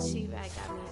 She-Rag got me.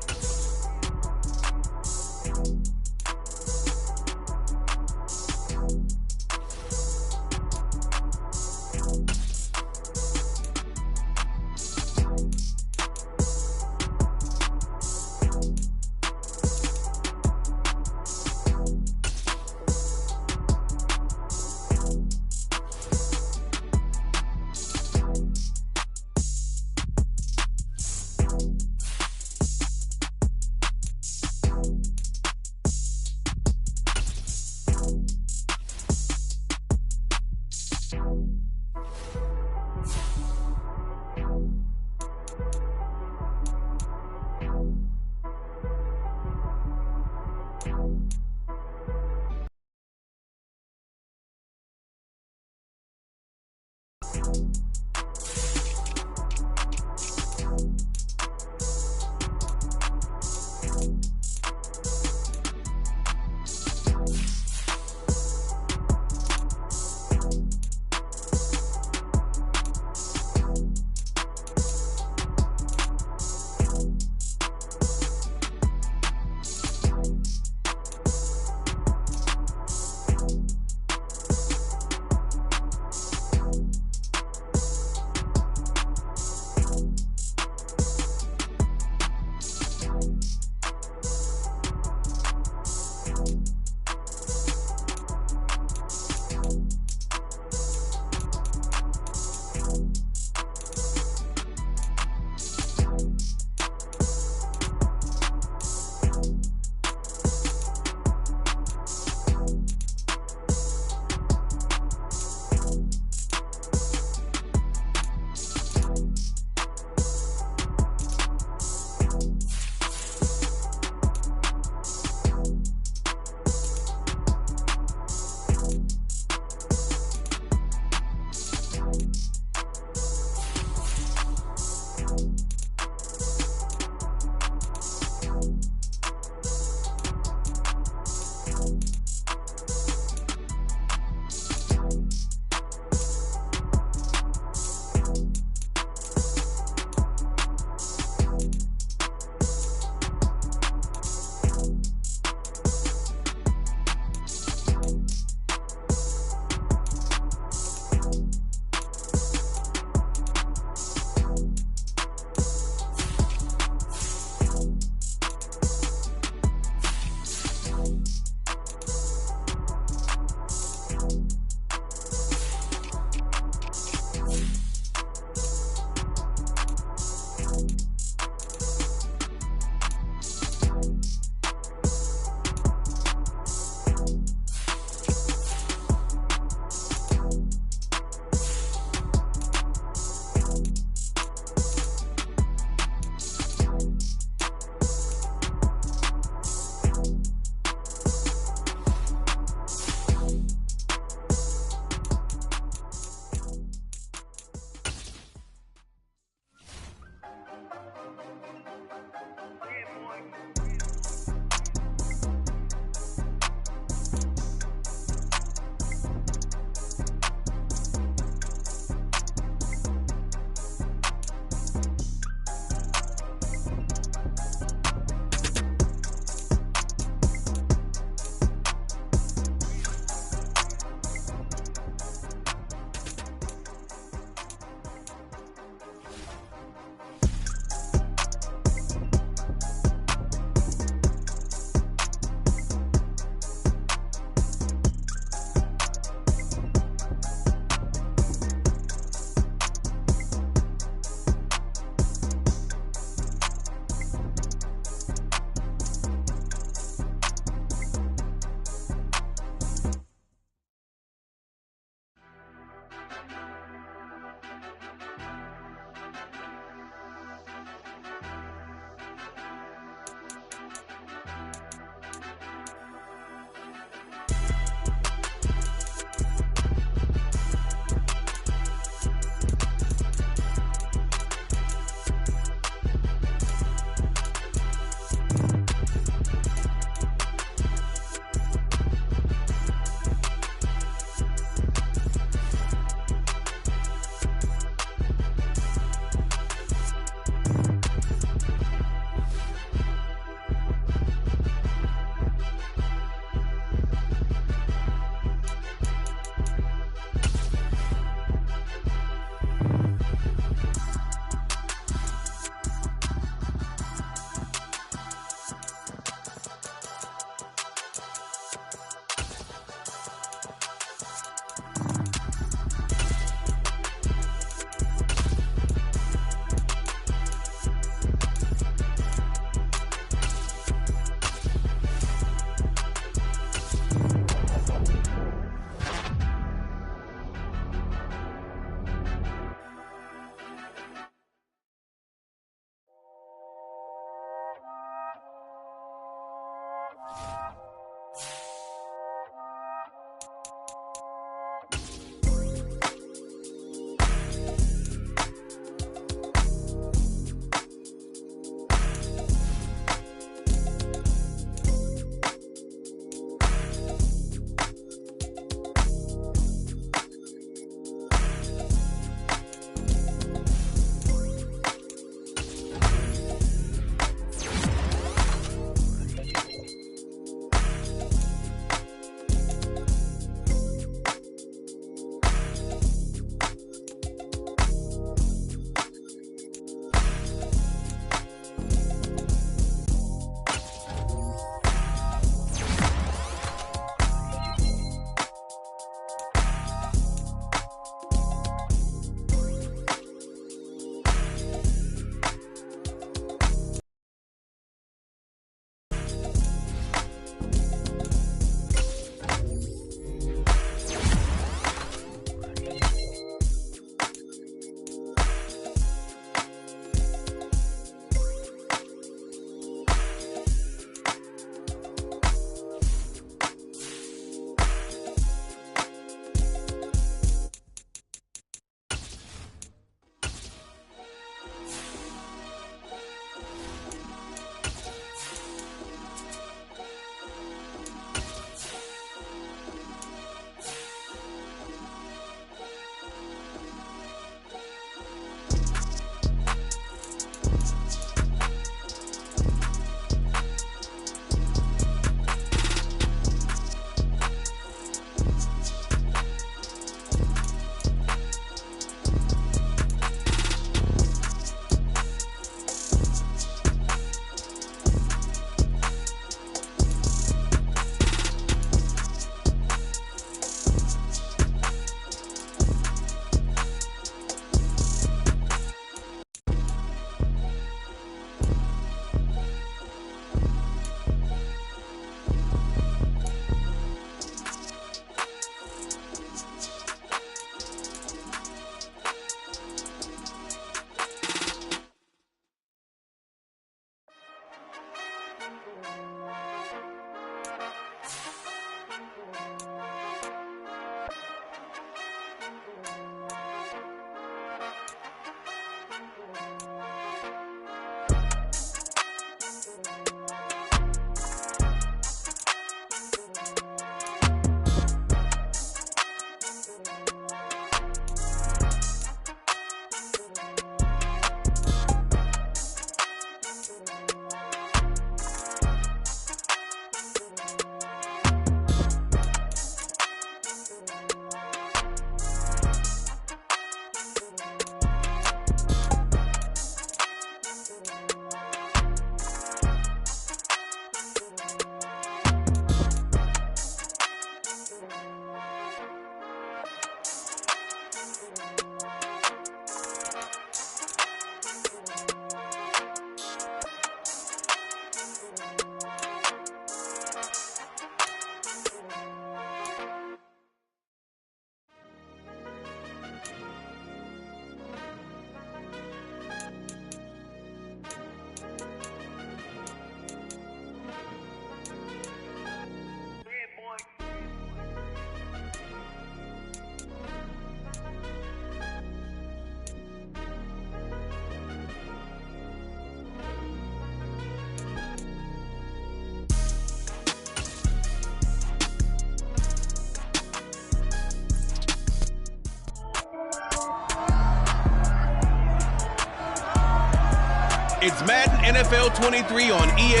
It's Madden NFL 23 on EA.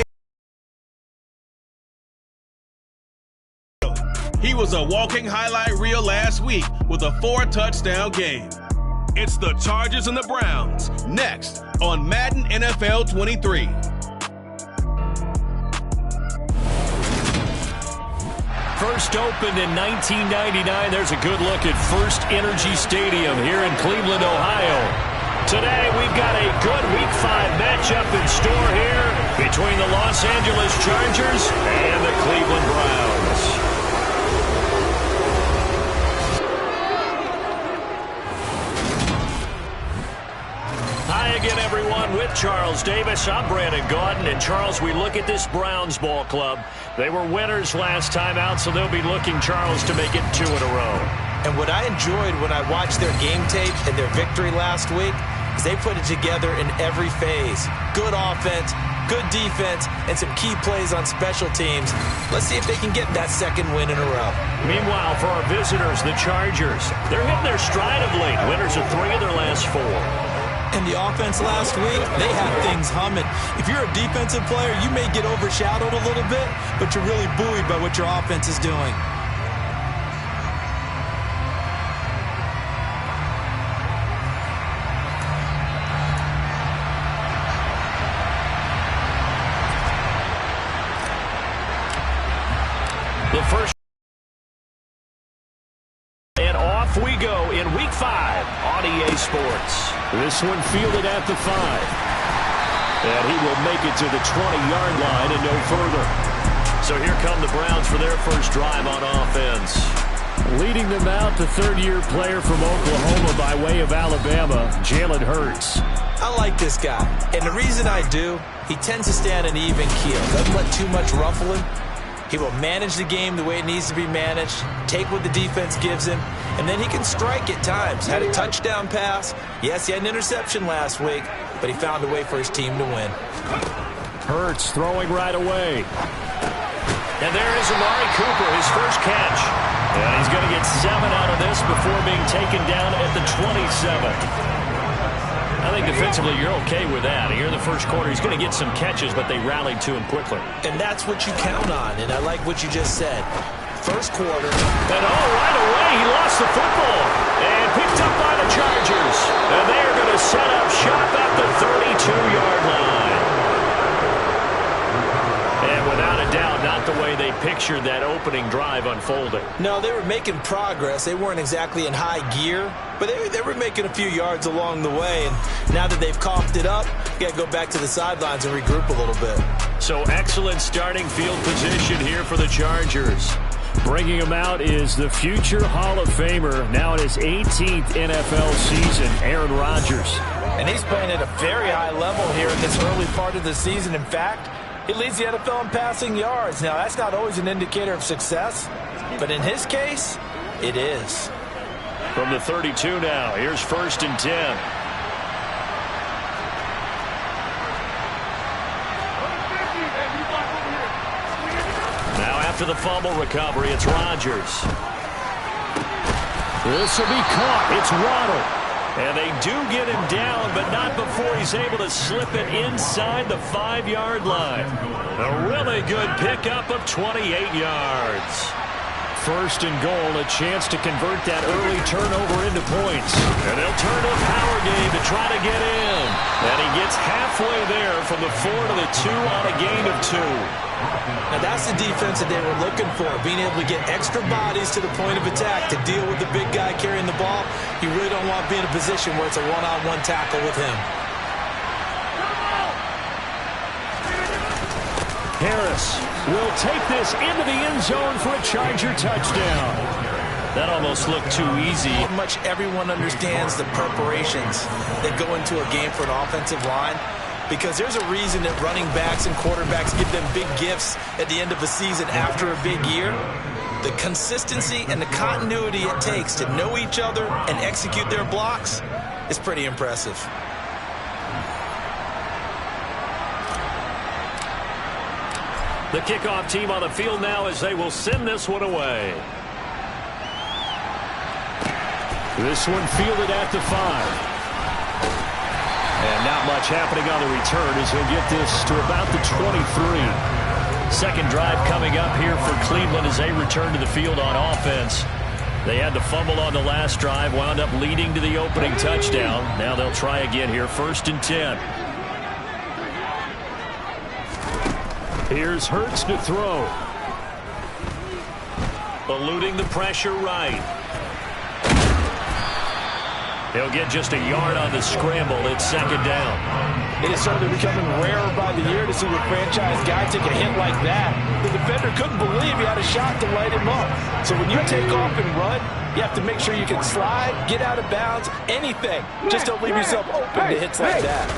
He was a walking highlight reel last week with a 4-touchdown game. It's the Chargers and the Browns next on Madden NFL 23. First opened in 1999. There's a good look at First Energy Stadium here in Cleveland, Ohio. Today, we've got a good Week 5 matchup in store here between the Los Angeles Chargers and the Cleveland Browns. Hi again, everyone, with Charles Davis. I'm Brandon Gaudin. And, Charles, we look at this Browns ball club. They were winners last time out, so they'll be looking, Charles, to make it 2 in a row. And what I enjoyed when I watched their game tape and their victory last week is they put it together in every phase. Good offense, good defense, and some key plays on special teams. Let's see if they can get that second win in a row. Meanwhile, for our visitors, the Chargers, they're hitting their stride of late. Winners of 3 of their last 4. And the offense last week, they had things humming. If you're a defensive player, you may get overshadowed a little bit, but you're really buoyed by what your offense is doing. The first, and off we go in Week 5 on EA Sports. This one fielded at the 5. And he will make it to the 20-yard line and no further. So here come the Browns for their first drive on offense. Leading them out, the third-year player from Oklahoma by way of Alabama, Jalen Hurts. I like this guy. And the reason I do, he tends to stay on an even keel. Doesn't let too much ruffle him. He will manage the game the way it needs to be managed, take what the defense gives him, and then he can strike at times. Had a touchdown pass. Yes, he had an interception last week, but he found a way for his team to win. Hurts throwing right away. And there is Amari Cooper, his first catch. And he's going to get 7 out of this before being taken down at the 27. I think defensively you're okay with that. Here in the first quarter, he's going to get some catches, but they rallied to him quickly. And that's what you count on, and I like what you just said. First quarter. And right away, he lost the football. And picked up by the Chargers. And they are going to set up shop at the 32-yard line. And without a doubt, not the way they pictured that opening drive unfolding. No, they were making progress. They weren't exactly in high gear, but they were making a few yards along the way. And now that they've coughed it up, you got to go back to the sidelines and regroup a little bit. So excellent starting field position here for the Chargers. Bringing him out is the future Hall of Famer, now in his 18th NFL season, Aaron Rodgers. And he's playing at a very high level here in this early part of the season. In fact, he leads the NFL in passing yards. Now, that's not always an indicator of success, but in his case, it is. From the 32 now, here's 1st and 10. Now after the fumble recovery, it's Rodgers. This will be caught. It's Waddle. And they do get him down, but not before he's able to slip it inside the 5-yard line. A really good pickup of 28 yards. 1st and goal, a chance to convert that early turnover into points. And they'll turn to the power game to try to get in. And he gets halfway there from the 4 to the 2 on a gain of 2. Now that's the defense that they were looking for, being able to get extra bodies to the point of attack to deal with the big guy carrying the ball. You really don't want to be in a position where it's a one-on-one tackle with him. Harris will take this into the end zone for a Charger touchdown. That almost looked too easy. How much everyone understands the preparations that go into a game for an offensive line, because there's a reason that running backs and quarterbacks give them big gifts at the end of a season after a big year. The consistency and the continuity it takes to know each other and execute their blocks is pretty impressive. The kickoff team on the field now as they will send this one away. This one fielded at the 5. And now Not much happening on the return as he'll get this to about the 23. Second drive coming up here for Cleveland as they return to the field on offense. They had the fumble on the last drive, wound up leading to the opening touchdown. Now they'll try again here, 1st and 10. Here's Hurts to throw. Eluding the pressure right. He'll get just a yard on the scramble. It's 2nd down. It is certainly becoming rarer by the year to see the franchise guy take a hit like that. The defender couldn't believe he had a shot to light him up. So when you take off and run, you have to make sure you can slide, get out of bounds, anything. Just don't leave yourself open to hits like that.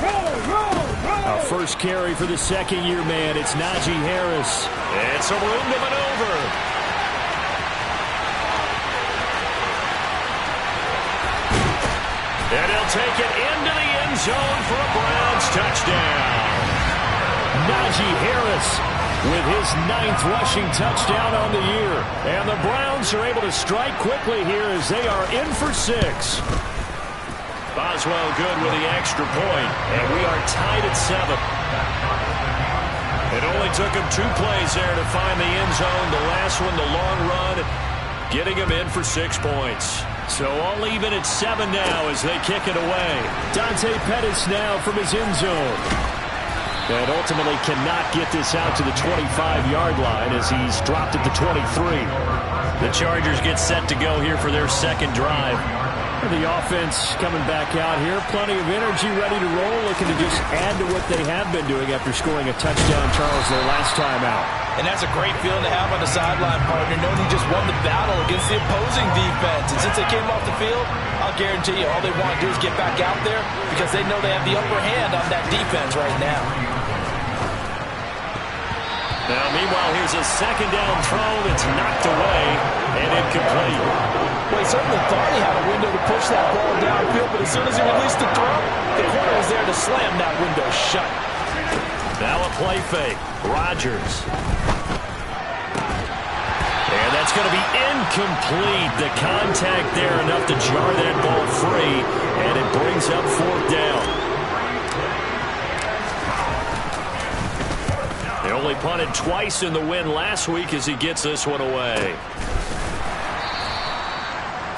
Our first carry for the second-year man. It's Najee Harris. And some room to maneuver. And he'll take it into the end zone for a Browns touchdown. Najee Harris with his 9th rushing touchdown on the year. And the Browns are able to strike quickly here as they are in for 6. Boswell good with the extra point, and we are tied at 7. It only took him 2 plays there to find the end zone. The last one, the long run, getting him in for 6 points. So all even at 7 now as they kick it away. Dante Pettis now from his end zone. And ultimately cannot get this out to the 25-yard line as he's dropped at the 23. The Chargers get set to go here for their second drive. The offense coming back out here. Plenty of energy, ready to roll, looking to just add to what they have been doing after scoring a touchdown, Charles, their last time out. And that's a great feeling to have on the sideline, partner, knowing you just won the battle against the opposing defense. And since they came off the field, I'll guarantee you all they want to do is get back out there because they know they have the upper hand on that defense right now. Now, meanwhile, here's a 2nd down throw that's knocked away and incomplete. Well, he certainly thought he had a window to push that ball downfield, but as soon as he released the throw, the corner was there to slam that window shut. Now a play fake. Rodgers. And that's going to be incomplete. The contact there enough to jar that ball free, and it brings up 4th down. They only punted twice in the win last week as he gets this one away.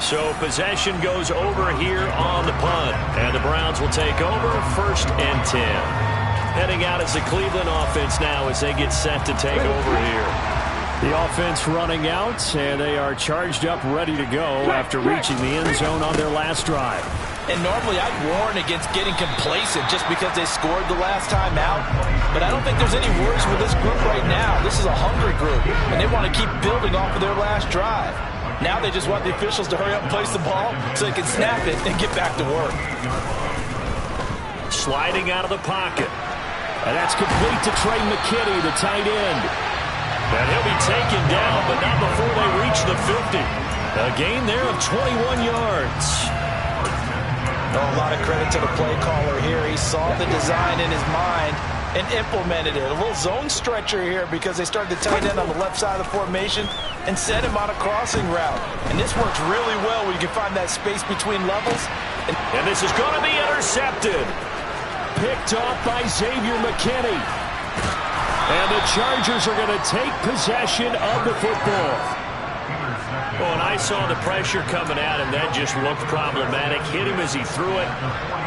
So possession goes over here on the punt. And the Browns will take over 1st and 10. Heading out as the Cleveland offense now as they get set to take over here. The offense running out, and they are charged up, ready to go after reaching the end zone on their last drive. And normally I'd warn against getting complacent just because they scored the last time out. But I don't think there's any worries with this group right now. This is a hungry group, and they want to keep building off of their last drive. Now they just want the officials to hurry up and place the ball so they can snap it and get back to work. Sliding out of the pocket. And that's complete to Trey McKinney, the tight end. And he'll be taken down, but not before they reach the 50. A gain there of 21 yards. Oh, a lot of credit to the play caller here. He saw the design in his mind and implemented it. A little zone stretcher here because they started the tight end on the left side of the formation and set him on a crossing route. And this works really well when you can find that space between levels. And this is going to be intercepted. Picked off by Xavier McKinney. And the Chargers are going to take possession of the football. Oh, and I saw the pressure coming at him. That just looked problematic. Hit him as he threw it,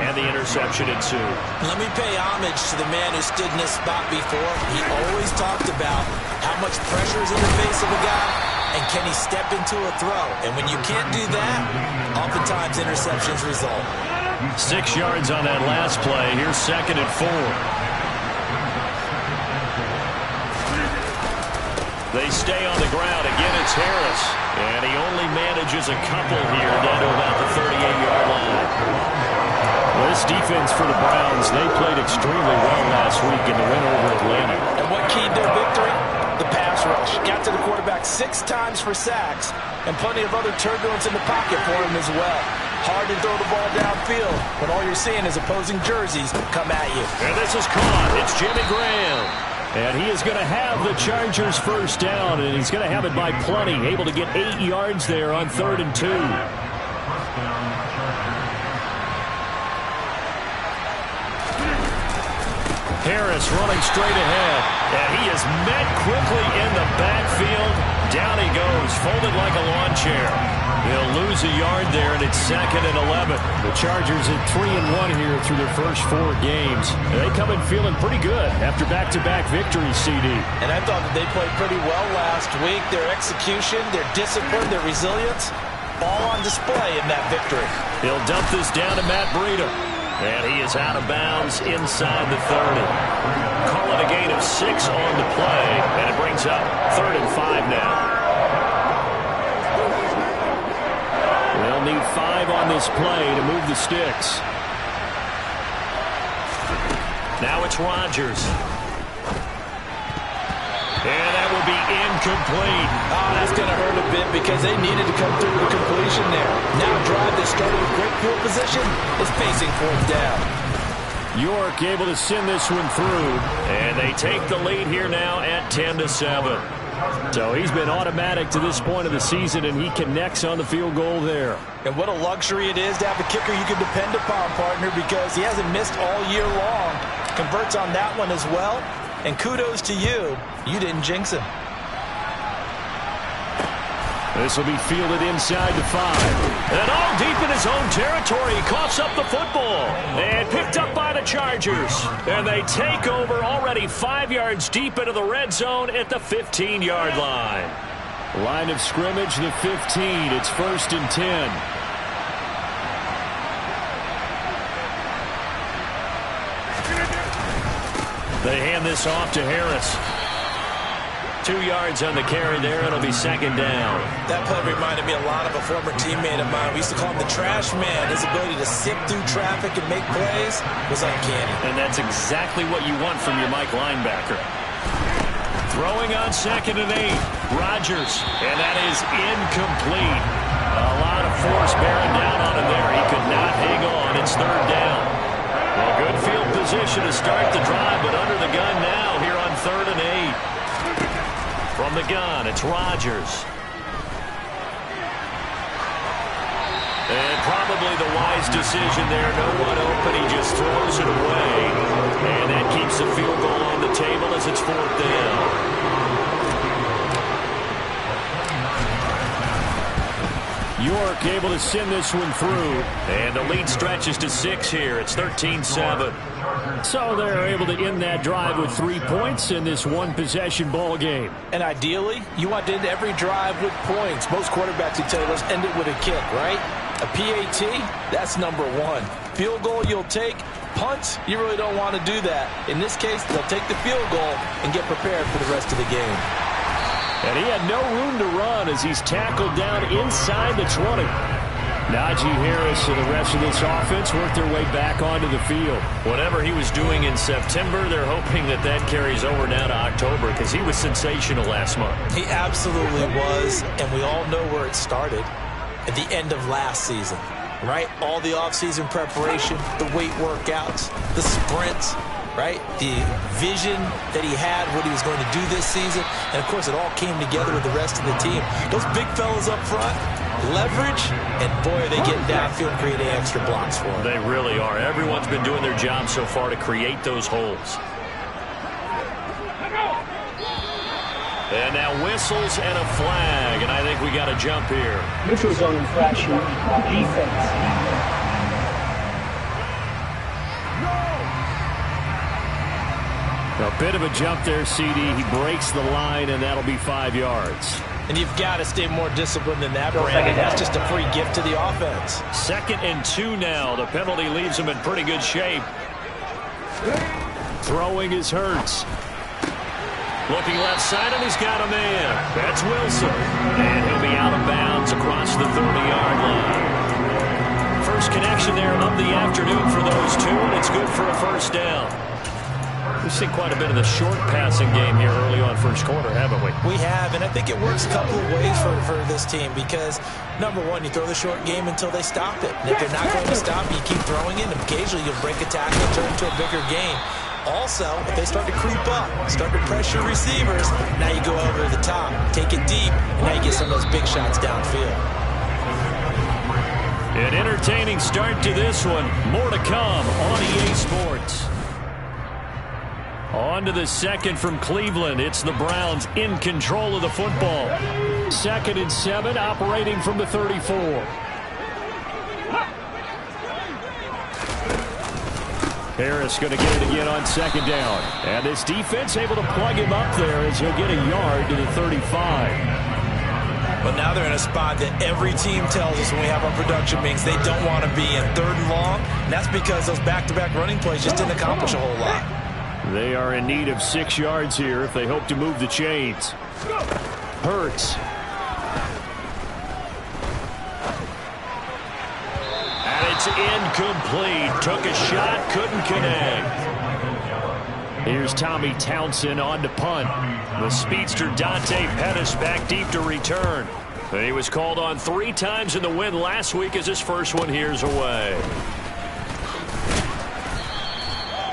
and the interception ensued. Let me pay homage to the man who stood in this spot before. He always talked about how much pressure is in the face of a guy, and can he step into a throw. And when you can't do that, oftentimes interceptions result. 6 yards on that last play. Here's 2nd and 4. They stay on the ground. Again, it's Harris. And he only manages a couple here down to about the 38-yard line. Well, this defense for the Browns, they played extremely well last week in the win over Atlanta. And what keyed their victory? The pass rush. Got to the quarterback 6 times for sacks, and plenty of other turbulence in the pocket for him as well. Hard to throw the ball downfield when all you're seeing is opposing jerseys come at you. And this is caught. It's Jimmy Graham. And he is going to have the Chargers first down, and he's going to have it by plenty. Able to get 8 yards there on 3rd and 2. Harris running straight ahead. And he is met quickly in the backfield. Down he goes, folded like a lawn chair. They'll lose a yard there, and it's 2nd and 11. The Chargers at 3-1 here through their first 4 games. They come in feeling pretty good after back-to-back victories, CD. And I thought that they played pretty well last week. Their execution, their discipline, their resilience, all on display in that victory. He'll dump this down to Matt Breida. And he is out of bounds inside the 30. Call it a gain of 6 on the play, and it brings up 3rd and 5 now. They'll need 5 on this play to move the sticks. Now it's Rodgers. And that will be incomplete. Oh, that's going to hurt a bit because they needed to come through with a completion there. Now a drive that started with great field position is facing 4th down. York able to send this one through. And they take the lead here now at 10-7. So he's been automatic to this point of the season, and he connects on the field goal there. And what a luxury it is to have a kicker you can depend upon, partner, because he hasn't missed all year long. Converts on that one as well. And kudos to you. You didn't jinx him. This will be fielded inside the 5. And all deep in his own territory. He coughs up the football. And picked up by the Chargers. And they take over already 5 yards deep into the red zone at the 15-yard line. Line of scrimmage, the 15. It's 1st and 10. They hand this off to Harris. 2 yards on the carry there. It'll be 2nd down. That play reminded me a lot of a former teammate of mine. We used to call him the trash man. His ability to sift through traffic and make plays was uncanny. And that's exactly what you want from your Mike linebacker. Throwing on 2nd and 8. Rodgers. And that is incomplete. A lot of force bearing down on him there. He could not hang on. It's 3rd down. Well, good field position to start the drive, but under the gun now here on 3rd and 8. From the gun, it's Rodgers. And probably the wise decision there. No one open. He just throws it away. And that keeps the field goal on the table as it's 4th down. York able to send this one through. And the lead stretches to 6 here. It's 13-7. So they're able to end that drive with 3 points in this one-possession ball game. And ideally, you want to end every drive with points. Most quarterbacks would tell you, let's end it with a kick, right? A PAT, that's number 1. Field goal you'll take. Punts, you really don't want to do that. In this case, they'll take the field goal and get prepared for the rest of the game. And he had no room to run as he's tackled down inside the 20. Najee Harris and the rest of this offense work their way back onto the field. Whatever he was doing in September, they're hoping that that carries over now to October because he was sensational last month. He absolutely was, and we all know where it started at the end of last season, right? All the offseason preparation, the weight workouts, the sprints, right? The vision that he had, what he was going to do this season. And, of course, it all came together with the rest of the team. Those big fellas up front, leverage, and, boy, are they getting downfield and creating extra blocks for him. They really are. Everyone's been doing their job so far to create those holes. And now whistles and a flag, and I think we got a jump here. Neutral zone infraction, defense. A bit of a jump there, CD. He breaks the line, and that'll be 5 yards. And you've got to stay more disciplined than that, Brandon. That's just a free gift to the offense. 2nd and 2 now. The penalty leaves him in pretty good shape. Throwing is Hurts. Looking left side, and he's got a man. That's Wilson. And he'll be out of bounds across the 30-yard line. First connection there of the afternoon for those two, and it's good for a 1st down. We've seen quite a bit of the short passing game here early on first quarter, haven't we? We have, and I think it works a couple of ways for this team because, number one, you throw the short game until they stop it. And if they're not going to stop it, you keep throwing it, and occasionally you'll break a tackle and turn it into a bigger game. Also, if they start to creep up, start to pressure receivers, now you go over the top, take it deep, and now you get some of those big shots downfield. An entertaining start to this one. More to come on EA Sports. On to the second from Cleveland. It's the Browns in control of the football. 2nd and 7, operating from the 34. Harris going to get it again on 2nd down. And this defense able to plug him up there as he'll get a yard to the 35. But now they're in a spot that every team tells us when we have our production meetings they don't want to be in 3rd and long. And that's because those back-to-back running plays just didn't accomplish a whole lot. They are in need of 6 yards here if they hope to move the chains. Hurts. And it's incomplete. Took a shot, couldn't connect. Here's Tommy Townsend on to punt. The speedster Dante Pettis back deep to return. He was called on 3 times in the win last week as his first one here's away.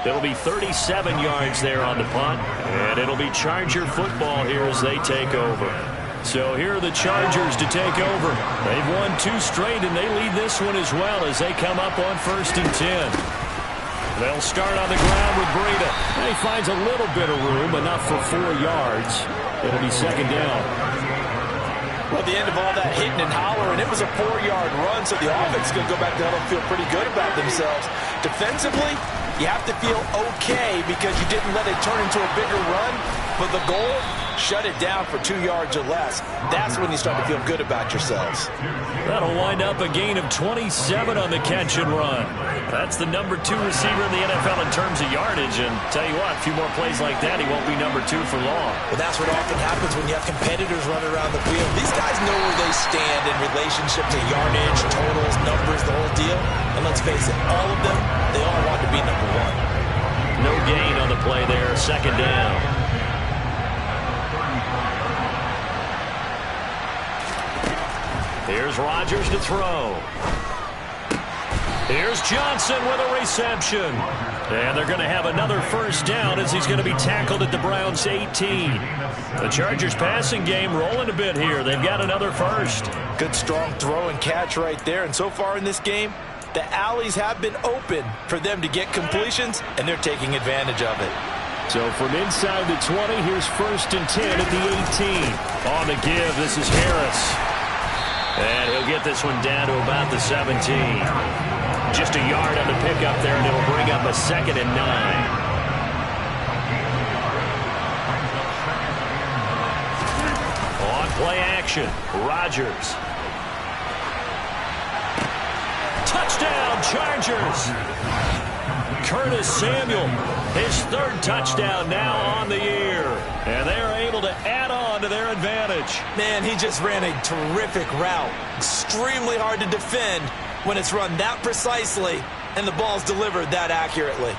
It'll be 37 yards there on the punt, and it'll be Charger football here as they take over. So here are the Chargers to take over. They've won 2 straight, and they lead this one as well as they come up on 1st and 10. They'll start on the ground with Breida. He finds a little bit of room, enough for 4 yards. It'll be 2nd down. Well, at the end of all that hitting and hollering, it was a 4-yard run, so the offense is going to go back down and feel pretty good about themselves. Defensively, you have to feel okay because you didn't let it turn into a bigger run, but the goal, shut it down for 2 yards or less. That's when you start to feel good about yourselves. That'll wind up a gain of 27 on the catch and run. That's the number 2 receiver in the NFL in terms of yardage, and tell you what, a few more plays like that, he won't be number 2 for long. Well, that's what often happens when you have competitors running around the field. These guys know where they stand in relationship to yardage, totals, numbers, the whole deal. And let's face it, all of them, they all want to be number 1. No gain on the play there, 2nd down. Here's Rodgers to throw. Here's Johnson with a reception. And they're going to have another 1st down as he's going to be tackled at the Browns' 18. The Chargers passing game rolling a bit here. They've got another 1st. Good strong throw and catch right there. And so far in this game, the alleys have been open for them to get completions, and they're taking advantage of it. So from inside the 20, here's 1st and 10 at the 18. On the give, this is Harris. And he'll get this one down to about the 17. Just a yard on the pickup there, and it'll bring up a 2nd and 9. On play action, Rodgers. Touchdown, Chargers. Curtis Samuel, his 3rd touchdown now on the year. And they're able to add on to their advantage. Man, he just ran a terrific route. Extremely hard to defend when it's run that precisely and the ball's delivered that accurately.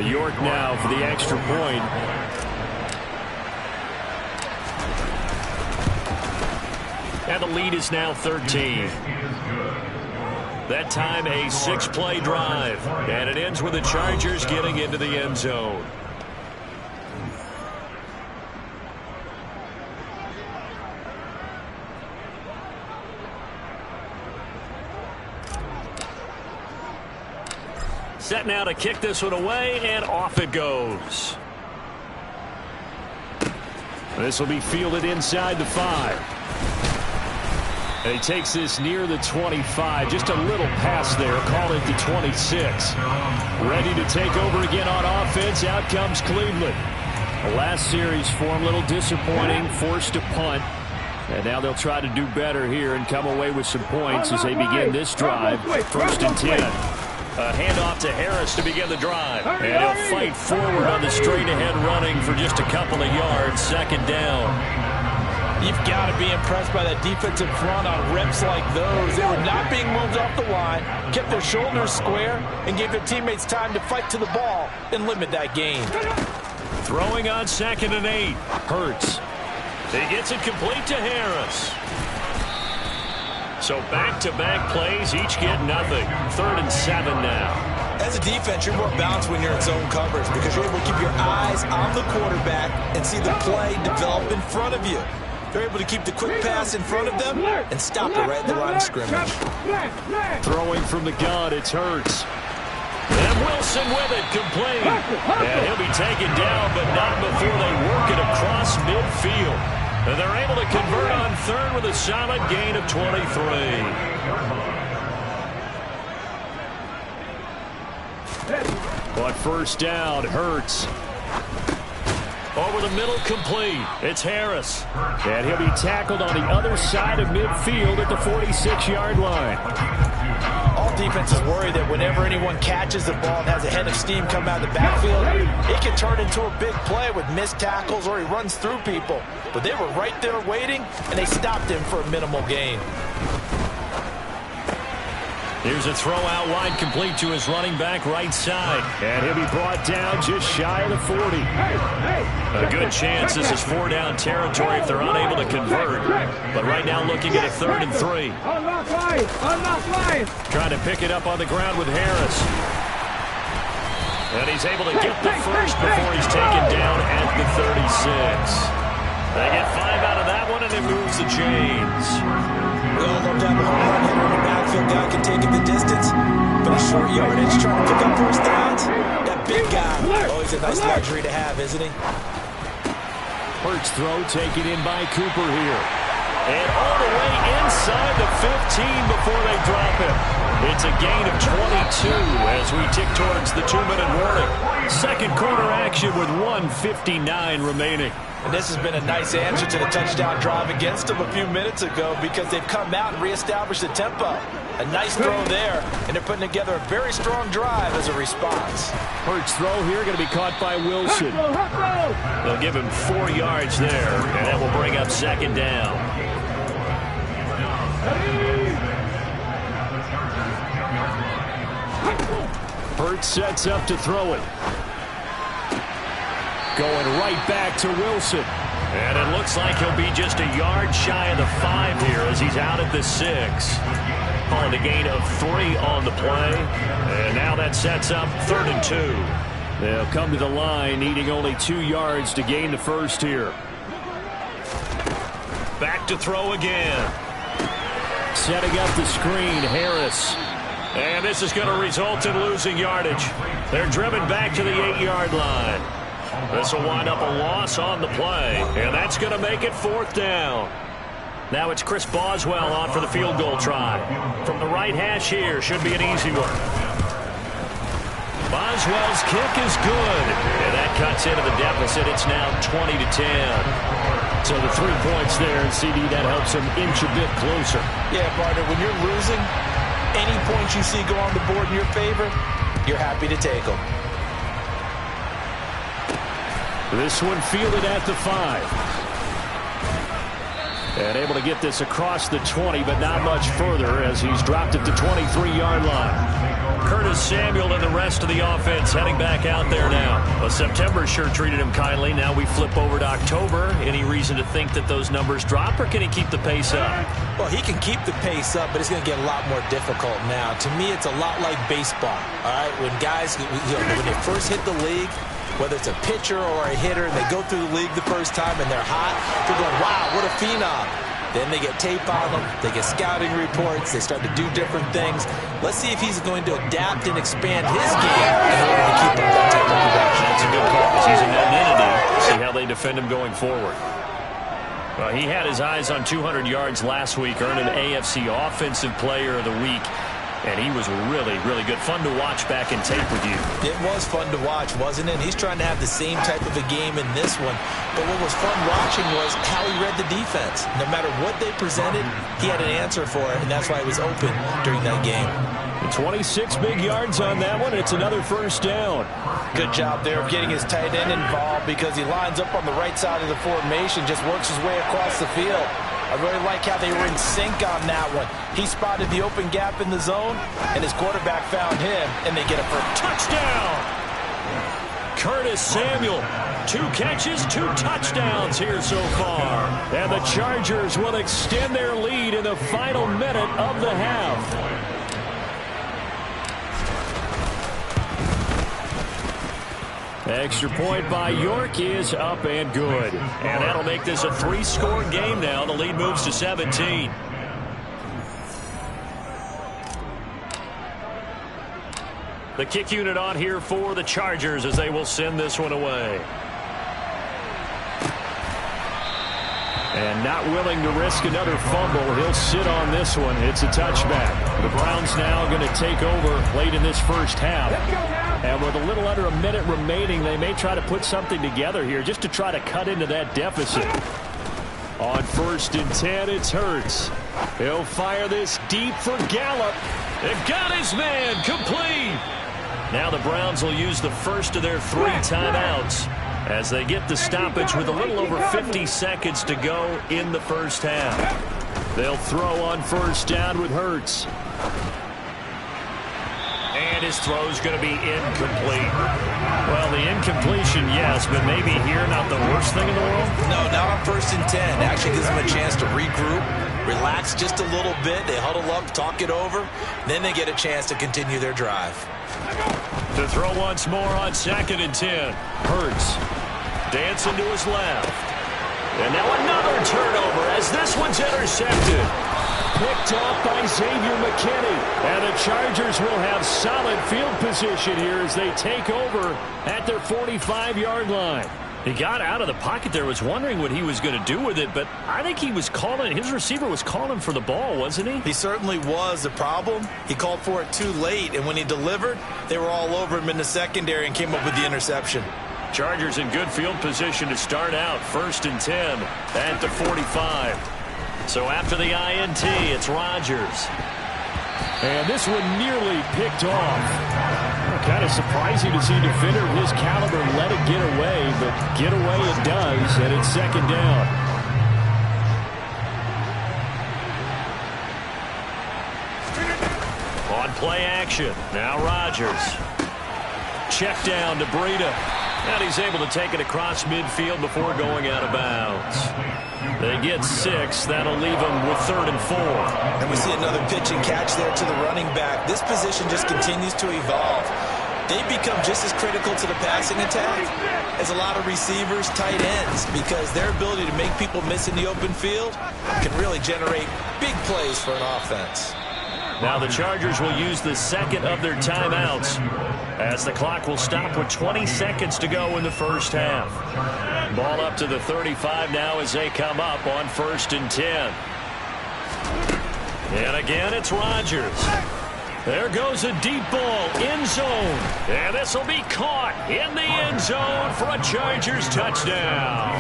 York now for the extra point. And the lead is now 13. That time a 6-play drive. And it ends with the Chargers getting into the end zone. Set now to kick this one away, and off it goes. This will be fielded inside the 5. And he takes this near the 25. Just a little pass there. Call it the 26. Ready to take over again on offense. Out comes Cleveland. The last series form a little disappointing. Forced to punt. And now they'll try to do better here and come away with some points as they begin this drive. 1st and 10. A handoff to Harris to begin the drive. And he'll fight forward on the straight-ahead running for just a couple of yards. 2nd down. You've got to be impressed by that defensive front on reps like those. They were not being moved off the line, kept their shoulders square, and gave their teammates time to fight to the ball and limit that gain. Throwing on 2nd and 8. Hurts. He gets it complete to Harris. So back-to-back plays, each get nothing. 3rd and 7 now. As a defense, you're more balanced when you're in zone coverage because you're able to keep your eyes on the quarterback and see the play develop in front of you. They're able to keep the quick pass in front of them and stop it right at the line of scrimmage. Throwing from the gun, it's Hurts. And Wilson with it, complete. And he'll be taken down, but not before they work it across midfield. And they're able to convert on third with a solid gain of 23. On first down, Hurts. Over the middle, complete. It's Harris. And he'll be tackled on the other side of midfield at the 46-yard line. All defenses worry that whenever anyone catches the ball and has a head of steam come out of the backfield, it can turn into a big play with missed tackles or he runs through people. But they were right there waiting, and they stopped him for a minimal gain. Here's a throw out wide, complete to his running back right side. And he'll be brought down just shy of the 40. A good chance this is 4-down territory if they're unable to convert. But right now looking at a 3rd and 3. Trying to pick it up on the ground with Harris. And he's able to get the first before he's taken down at the 36. They get 5 out of that one, and it moves the chains. We all love to have a home run hitter in the backfield. Guy can take it the distance, but a short yardage trying to pick up first downs. That big guy, always a nice luxury to have, isn't he? Hurts throw taken in by Cooper here. And all the way inside the 15 before they drop him. It's a gain of 22 as we tick towards the 2-minute warning. Second quarter action with 1:59 remaining. And this has been a nice answer to the touchdown drive against them a few minutes ago because they've come out and reestablished the tempo. A nice throw there, and they're putting together a very strong drive as a response. Hurts throw here going to be caught by Wilson. They'll give him 4 yards there, and that will bring up 2nd down. Hurts sets up to throw it. Going right back to Wilson. And it looks like he'll be just a yard shy of the 5 here as he's out at the 6. Calling a gain of 3 on the play. And now that sets up 3rd and 2. They'll come to the line needing only 2 yards to gain the first here. Back to throw again. Setting up the screen, Harris. And this is going to result in losing yardage. They're driven back to the 8-yard line. This will wind up a loss on the play, and that's going to make it 4th down. Now it's Chris Boswell on for the field goal try. From the right hash here, should be an easy one. Boswell's kick is good, and that cuts into the deficit. It's now 20-10. So the 3 points there, and CD, that helps him inch a bit closer. Yeah, partner, when you're losing, any points you see go on the board in your favor, you're happy to take them. This one fielded at the 5. And able to get this across the 20, but not much further as he's dropped at the 23-yard line. Curtis Samuel and the rest of the offense heading back out there now. Well, September sure treated him kindly. Now we flip over to October. Any reason to think that those numbers drop, or can he keep the pace up? Well, he can keep the pace up, but it's going to get a lot more difficult now. To me, it's a lot like baseball. All right, when guys, when they first hit the league, whether it's a pitcher or a hitter, and they go through the league the first time and they're hot, they're going, wow, what a phenom. Then they get tape on them, they get scouting reports, they start to do different things. Let's see if he's going to adapt and expand his game in order to keep up that type of production. That's a good call because he's a known entity. See how they defend him going forward. Well, he had his eyes on 200 yards last week, earned an AFC Offensive Player of the Week. And he was really, really good. Fun to watch back in tape with you. It was fun to watch, wasn't it? He's trying to have the same type of a game in this one. But what was fun watching was how he read the defense. No matter what they presented, he had an answer for it, and that's why he was open during that game. 26 big yards on that one. It's another first down. Good job there of getting his tight end involved because he lines up on the right side of the formation, just works his way across the field. I really like how they were in sync on that one. He spotted the open gap in the zone, and his quarterback found him, and they get it for a touchdown. Curtis Samuel, 2 catches, 2 touchdowns here so far. And the Chargers will extend their lead in the final minute of the half. Extra point by York is up and good. And that'll make this a 3-score game now. The lead moves to 17. The kick unit on here for the Chargers as they will send this one away. And not willing to risk another fumble, he'll sit on this one. It's a touchback. The Browns now going to take over late in this first half. And with a little under a minute remaining, they may try to put something together here just to try to cut into that deficit. On 1st and 10, it's Hurts. He'll fire this deep for Gallup. They've got his man complete. Now the Browns will use the first of their 3 timeouts as they get the stoppage with a little over 50 seconds to go in the first half. They'll throw on 1st down with Hurts. And his throw's going to be incomplete. Well, the incompletion, yes, but maybe here not the worst thing in the world? No, not on 1st and 10. Actually gives them a chance to regroup, relax just a little bit. They huddle up, talk it over. Then they get a chance to continue their drive. To throw once more on 2nd and 10. Hurts dancing to his left. And now another turnover as this one's intercepted. Picked off by Xavier McKinney. And the Chargers will have solid field position here as they take over at their 45-yard line. He got out of the pocket there, was wondering what he was going to do with it, but I think he was calling, his receiver was calling for the ball, wasn't he? He certainly was. The problem, he called for it too late, and when he delivered, they were all over him in the secondary and came up with the interception. Chargers in good field position to start out, 1st and 10 at the 45. So after the INT, it's Rodgers. And this one nearly picked off. Kind of surprising to see a defender of his caliber let it get away, but get away it does, and it's 2nd down. On play action, now Rodgers. Check down to Breida. And he's able to take it across midfield before going out of bounds. They get 6. That'll leave them with 3rd and 4. And we see another pitch and catch there to the running back. This position just continues to evolve. They become just as critical to the passing attack as a lot of receivers, tight ends, because their ability to make people miss in the open field can really generate big plays for an offense. Now the Chargers will use the 2nd of their timeouts as the clock will stop with 20 seconds to go in the first half. Ball up to the 35 now as they come up on 1st and 10. And again, it's Rodgers. There goes a deep ball, end zone. And this will be caught in the end zone for a Chargers touchdown.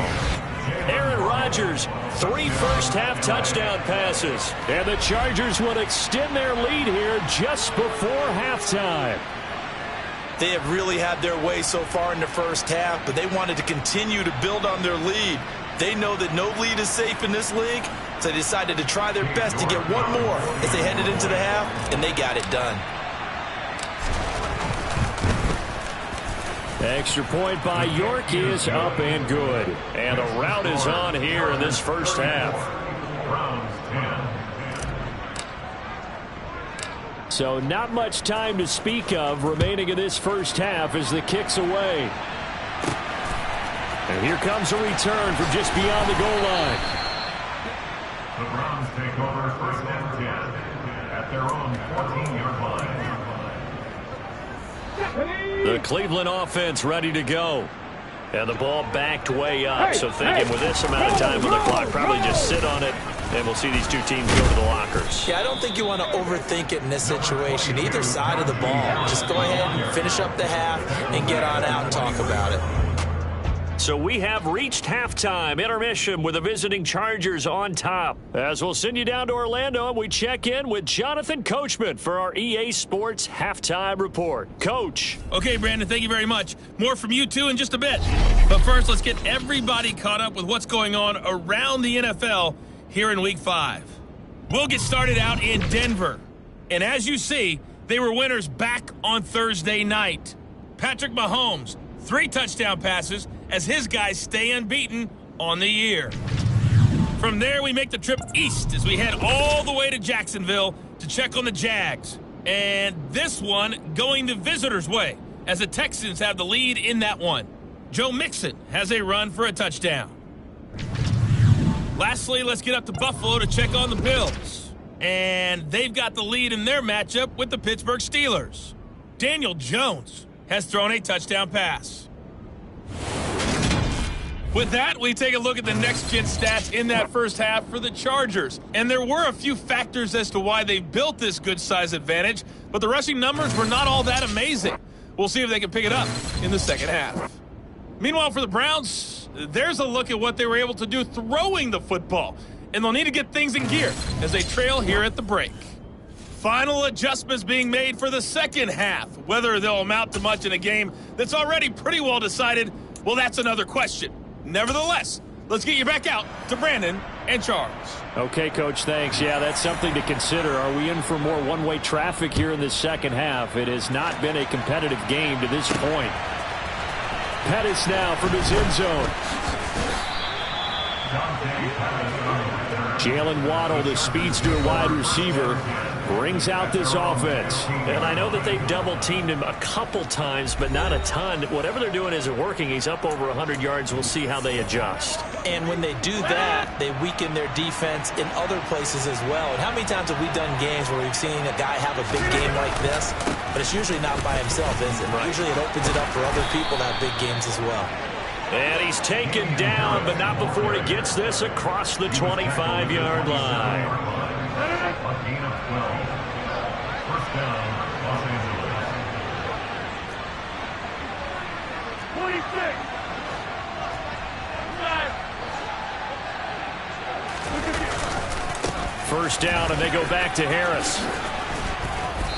Aaron Rodgers, 3 first-half touchdown passes. And the Chargers will extend their lead here just before halftime. They have really had their way so far in the first half, but they wanted to continue to build on their lead. They know that no lead is safe in this league, so they decided to try their best to get one more as they headed into the half, and they got it done. Extra point by York is up and good. And a rout is on here in this first half. So not much time to speak of remaining in this first half as the kick's away. And here comes a return from just beyond the goal line. The Browns take over 1st and 10 at their own 14-yard line. The Cleveland offense ready to go. And the ball backed way up. So thinking with this amount of time on the clock, probably just sit on it, and we'll see these two teams go to the lockers. Yeah, I don't think you want to overthink it in this situation. Either side of the ball. Just go ahead and finish up the half and get on out and talk about it. So we have reached halftime intermission with the visiting Chargers on top. As we'll send you down to Orlando, and we check in with Jonathan Coachman for our EA Sports Halftime Report. Coach. Okay, Brandon, thank you very much. More from you, too, in just a bit. But first, let's get everybody caught up with what's going on around the NFL here in Week 5. We'll get started out in Denver. And as you see, they were winners back on Thursday night. Patrick Mahomes, 3 touchdown passes as his guys stay unbeaten on the year. From there, we make the trip east as we head all the way to Jacksonville to check on the Jags. And this one going the visitors' way as the Texans have the lead in that one. Joe Mixon has a run for a touchdown. Lastly, let's get up to Buffalo to check on the Bills. And they've got the lead in their matchup with the Pittsburgh Steelers. Daniel Jones has thrown a touchdown pass. With that, we take a look at the next-gen stats in that first half for the Chargers. And there were a few factors as to why they built this good-size advantage, but the rushing numbers were not all that amazing. We'll see if they can pick it up in the second half. Meanwhile, for the Browns, there's a look at what they were able to do throwing the football. And they'll need to get things in gear as they trail here at the break. Final adjustments being made for the second half. Whether they'll amount to much in a game that's already pretty well decided, well, that's another question. Nevertheless, let's get you back out to Brandon and Charles. Okay, Coach, thanks. Yeah, that's something to consider. Are we in for more one-way traffic here in the second half? It has not been a competitive game to this point. Pettis now from his end zone. Jalen Waddle, the speedster wide receiver, brings out this offense. And I know that they've double-teamed him a couple times, but not a ton. Whatever they're doing isn't working. He's up over 100 yards. We'll see how they adjust. And when they do that, they weaken their defense in other places as well. And how many times have we done games where we've seen a guy have a big game like this, but it's usually not by himself, is it? Right. Usually it opens it up for other people to have big games as well. And he's taken down, but not before he gets this across the 25-yard line. A gain of 12. First down, Los Angeles. 26. First down, and they go back to Harris.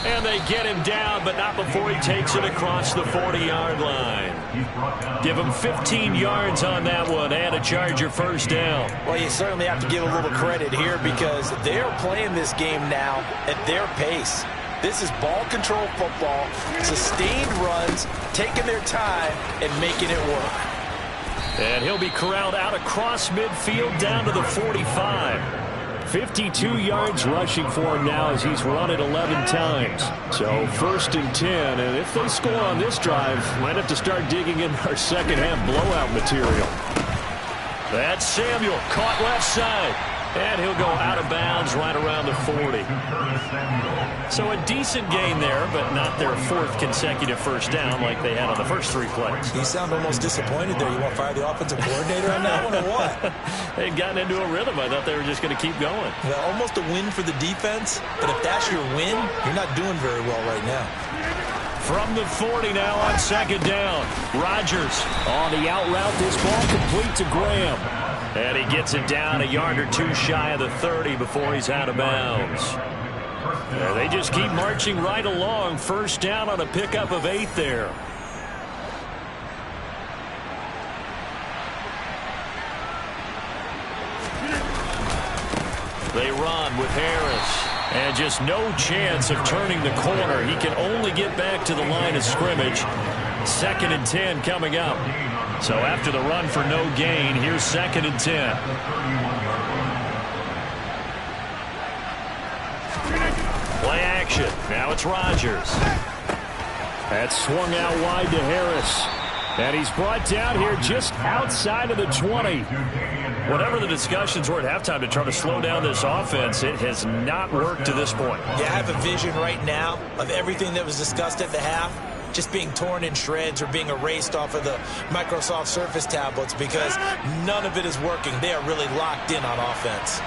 And they get him down, but not before he takes it across the 40-yard line. Give him 15 yards on that one and a Charger first down. Well, you certainly have to give a little credit here because they're playing this game now at their pace. This is ball control football, sustained runs, taking their time and making it work. And he'll be corralled out across midfield down to the 45. 52 yards rushing for him now as he's run it 11 times. So first and 10, and if they score on this drive, might have to start digging in our second half blowout material. That's Samuel, caught left side. And he'll go out of bounds right around the 40. So a decent gain there, but not their fourth consecutive first down like they had on the first three plays. You sound almost disappointed there. You want to fire the offensive coordinator on that one or what? They'd gotten into a rhythm. I thought they were just going to keep going. Well, almost a win for the defense, but if that's your win, you're not doing very well right now. From the 40 now on second down. Rodgers on the out route. This ball complete to Graham. And he gets it down a yard or two shy of the 30 before he's out of bounds. They just keep marching right along. First down on a pickup of 8 there. They run with Harris. And just no chance of turning the corner. He can only get back to the line of scrimmage. Second and 10 coming up. So after the run for no gain, here's second and 10. Play action. Now it's Rodgers. That's swung out wide to Harris. And he's brought down here just outside of the 20. Whatever the discussions were at halftime to try to slow down this offense, it has not worked to this point. Yeah, I have a vision right now of everything that was discussed at the half just being torn in shreds or being erased off of the Microsoft Surface tablets because none of it is working. They are really locked in on offense.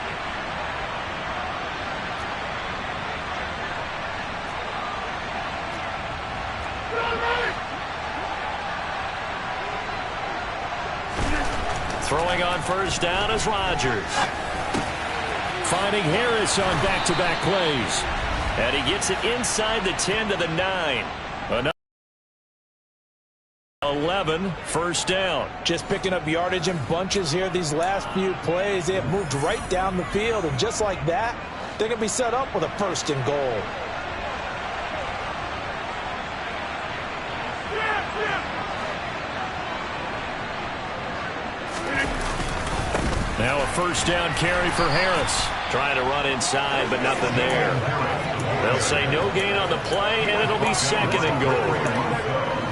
Throwing on first down is Rodgers. Finding Harris on back-to-back plays. And he gets it inside the 10 to the 9. Another 11, first down. Just picking up yardage in bunches here these last few plays. They have moved right down the field, and just like that, they're going to be set up with a first and goal. Now a first down carry for Harris. Trying to run inside, but nothing there. They'll say no gain on the play, and it'll be second and goal.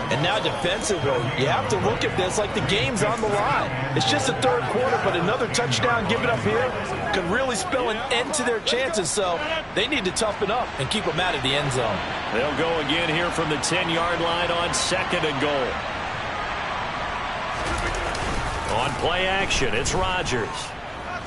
And now defensively, you have to look at this like the game's on the line. It's just the third quarter, but another touchdown given up here could really spell an end to their chances. So they need to toughen up and keep them out of the end zone. They'll go again here from the 10-yard line on 2nd and goal. On play action, it's Rodgers.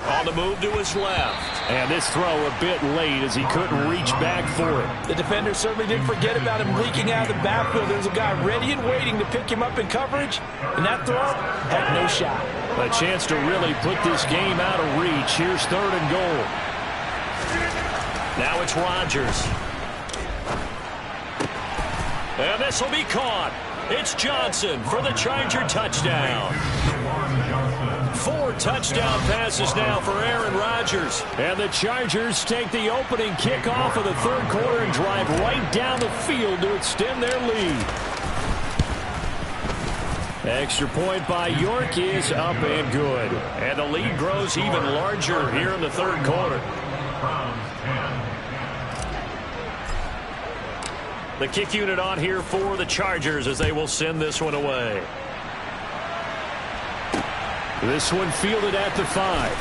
On the move to his left. And this throw a bit late as he couldn't reach back for it. The defender certainly didn't forget about him leaking out of the backfield. There's a guy ready and waiting to pick him up in coverage. And that throw had no shot. A chance to really put this game out of reach. Here's 3rd and goal. Now it's Rodgers. And this will be caught. It's Johnson for the Charger touchdown. 4 touchdown passes now for Aaron Rodgers. And the Chargers take the opening kickoff of the 3rd quarter and drive right down the field to extend their lead. Extra point by York is up and good. And the lead grows even larger here in the 3rd quarter. The kick unit on here for the Chargers as they will send this one away. This one fielded at the 5.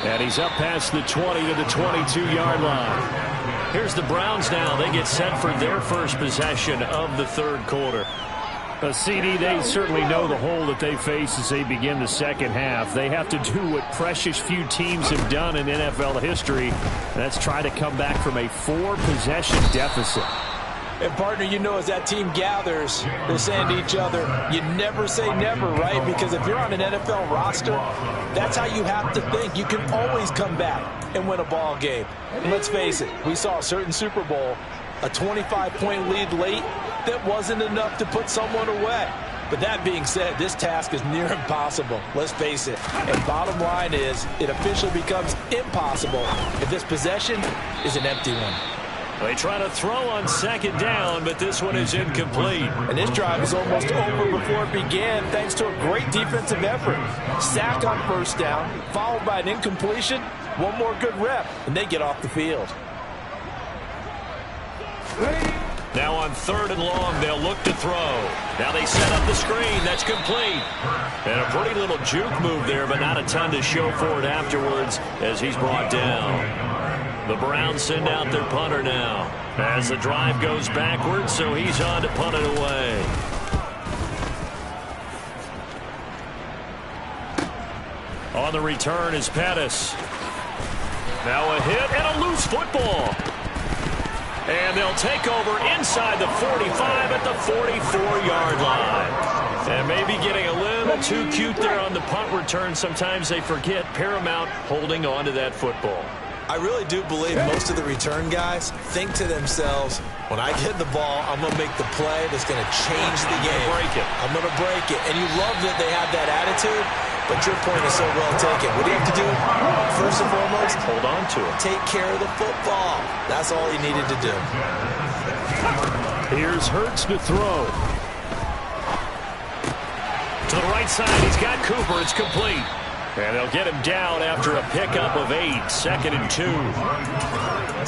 And he's up past the 20 to the 22-yard line. Here's the Browns now. They get set for their first possession of the 3rd quarter. CD, they certainly know the hole that they face as they begin the 2nd half. They have to do what precious few teams have done in NFL history. That's try to come back from a 4-possession deficit. And, partner, you know, as that team gathers, they're saying to each other, you never say never, right? Because if you're on an NFL roster, that's how you have to think. You can always come back and win a ball game. And let's face it, we saw a certain Super Bowl, a 25-point lead late that wasn't enough to put someone away. But that being said, this task is near impossible. Let's face it. And bottom line is, it officially becomes impossible if this possession is an empty one. They try to throw on 2nd down, but this one is incomplete. And this drive is almost over before it began thanks to a great defensive effort. Sack on 1st down, followed by an incompletion. One more good rep, and they get off the field. Now on 3rd and long, they'll look to throw. Now they set up the screen. That's complete. And a pretty little juke move there, but not a ton to show for it afterwards as he's brought down. The Browns send out their punter now as the drive goes backwards, so he's on to punt it away. On the return is Pettis. Now a hit and a loose football. And they'll take over inside the 45 at the 44-yard line. And maybe getting a little too cute there on the punt return. Sometimes they forget paramount holding on to that football. I really do believe most of the return guys think to themselves, when I get the ball, I'm going to make the play that's going to change the game. I'm going to break it. And you love that they have that attitude, but your point is so well taken. What do you have to do? First and foremost, hold on to it. Take care of the football. That's all he needed to do. Here's Hurts to throw. To the right side, he's got Cooper. It's complete. And they'll get him down after a pickup of 8, 2nd and 2.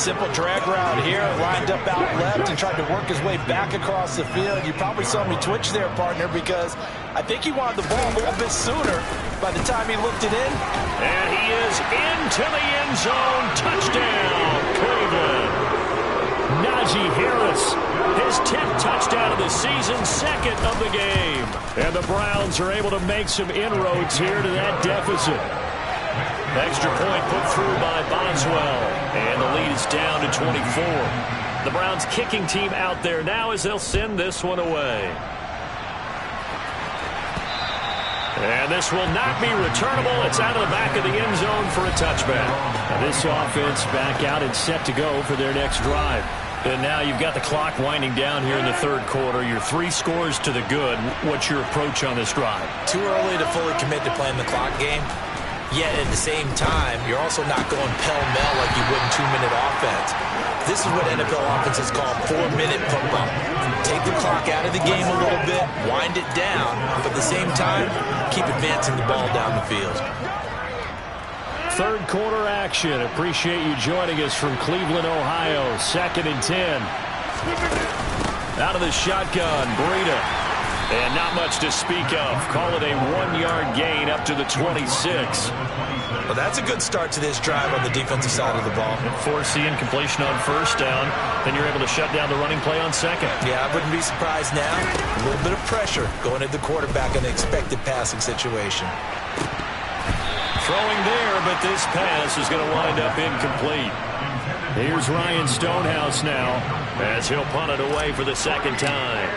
Simple drag route here, lined up out left and tried to work his way back across the field. You probably saw me twitch there, partner, because I think he wanted the ball a little bit sooner by the time he looked it in. And he is into the end zone. Touchdown, Cleveland. Najee Harris, his 10th touchdown of the season, 2nd of the game. And the Browns are able to make some inroads here to that deficit. Extra point put through by Boswell. And the lead is down to 24. The Browns kicking team out there now as they'll send this one away. And this will not be returnable. It's out of the back of the end zone for a touchback. Now this offense back out and set to go for their next drive. And now you've got the clock winding down here in the 3rd quarter. You're 3 scores to the good. What's your approach on this drive? Too early to fully commit to playing the clock game. Yet at the same time, you're also not going pell-mell like you would in 2-minute offense. This is what NFL offenses call 4-minute football. Take the clock out of the game a little bit, wind it down, but at the same time, keep advancing the ball down the field. 3rd quarter action. Appreciate you joining us from Cleveland, Ohio. 2nd and 10. Out of the shotgun, Breida. And not much to speak of. Call it a 1-yard gain up to the 26. Well, that's a good start to this drive on the defensive side of the ball. Force the incompletion on first down. Then you're able to shut down the running play on second. Yeah, I wouldn't be surprised now. A little bit of pressure going at the quarterback in an expected passing situation. Throwing there, but this pass is going to wind up incomplete. Here's Ryan Stonehouse now, as he'll punt it away for the second time.